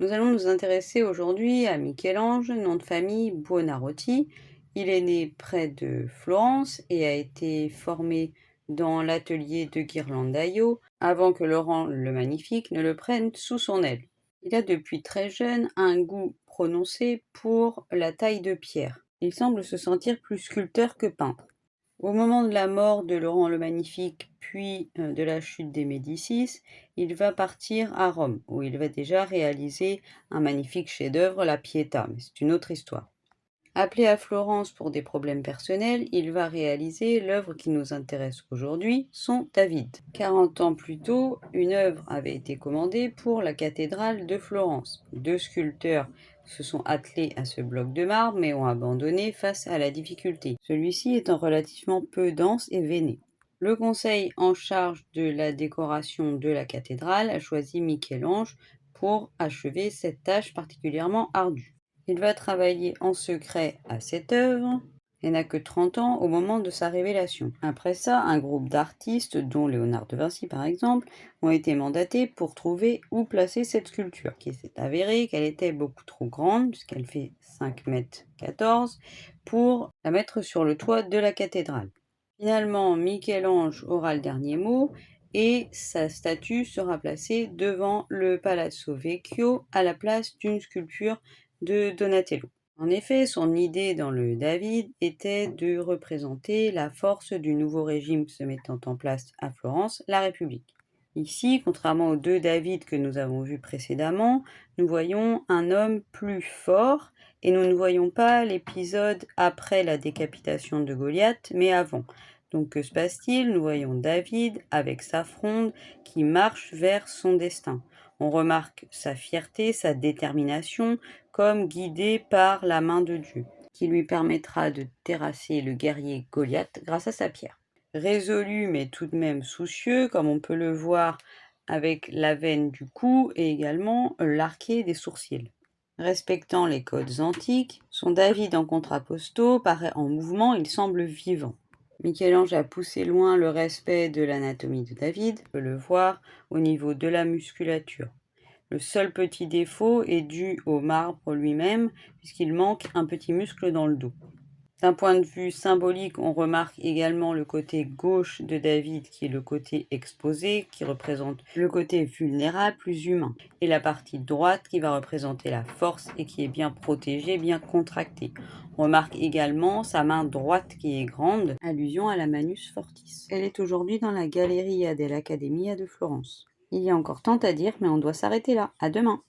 Nous allons nous intéresser aujourd'hui à Michel-Ange, nom de famille Buonarroti. Il est né près de Florence et a été formé dans l'atelier de Ghirlandaio avant que Laurent le Magnifique ne le prenne sous son aile. Il a depuis très jeune un goût prononcé pour la taille de pierre. Il semble se sentir plus sculpteur que peintre. Au moment de la mort de Laurent le Magnifique, puis de la chute des Médicis, il va partir à Rome, où il va déjà réaliser un magnifique chef-d'œuvre, la Pietà, mais c'est une autre histoire. Appelé à Florence pour des problèmes personnels, il va réaliser l'œuvre qui nous intéresse aujourd'hui, son David. 40 ans plus tôt, une œuvre avait été commandée pour la cathédrale de Florence. Deux sculpteurs se sont attelés à ce bloc de marbre mais ont abandonné face à la difficulté, celui-ci étant relativement peu dense et veiné. Le conseil en charge de la décoration de la cathédrale a choisi Michel-Ange pour achever cette tâche particulièrement ardue. Il va travailler en secret à cette œuvre et n'a que 30 ans au moment de sa révélation. Après ça, un groupe d'artistes, dont Léonard de Vinci par exemple, ont été mandatés pour trouver où placer cette sculpture, qui s'est avéré qu'elle était beaucoup trop grande, puisqu'elle fait 5,14 m, pour la mettre sur le toit de la cathédrale. Finalement, Michel-Ange aura le dernier mot et sa statue sera placée devant le Palazzo Vecchio à la place d'une sculpture de Donatello. En effet, son idée dans le David était de représenter la force du nouveau régime se mettant en place à Florence, la République. Ici, contrairement aux deux David que nous avons vus précédemment, nous voyons un homme plus fort et nous ne voyons pas l'épisode après la décapitation de Goliath, mais avant. Donc que se passe-t-il? Nous voyons David avec sa fronde qui marche vers son destin. On remarque sa fierté, sa détermination, comme guidé par la main de Dieu, qui lui permettra de terrasser le guerrier Goliath grâce à sa pierre. Résolu mais tout de même soucieux, comme on peut le voir avec la veine du cou et également l'arqué des sourcils. Respectant les codes antiques, son David en contrapposto paraît en mouvement, il semble vivant. Michel-Ange a poussé loin le respect de l'anatomie de David, on peut le voir au niveau de la musculature. Le seul petit défaut est dû au marbre lui-même, puisqu'il manque un petit muscle dans le dos. D'un point de vue symbolique, on remarque également le côté gauche de David, qui est le côté exposé, qui représente le côté vulnérable, plus humain, et la partie droite qui va représenter la force et qui est bien protégée, bien contractée. On remarque également sa main droite qui est grande, allusion à la Manus Fortis. Elle est aujourd'hui dans la Galleria dell'Accademia de Florence. Il y a encore tant à dire, mais on doit s'arrêter là. À demain!